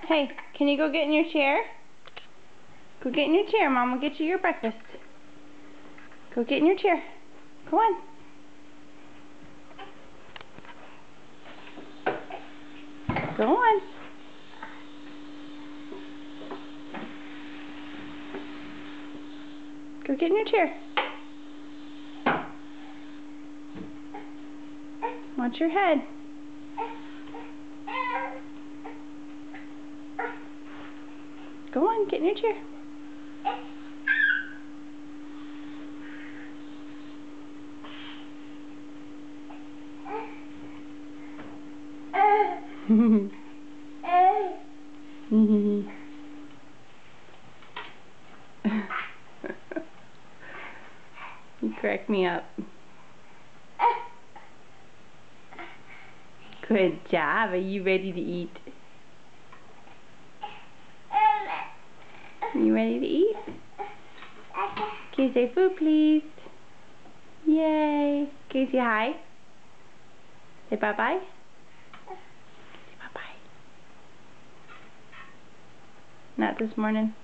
Hey, can you go get in your chair? Go get in your chair. Mom will get you your breakfast. Go get in your chair. Go on. Go on. Go get in your chair. Watch your head. Go on, get in your chair. You crack me up. Good job. Are you ready to eat? You ready to eat? Can you say food, please? Yay. Can you say hi? Say bye-bye. Say bye-bye. Not this morning.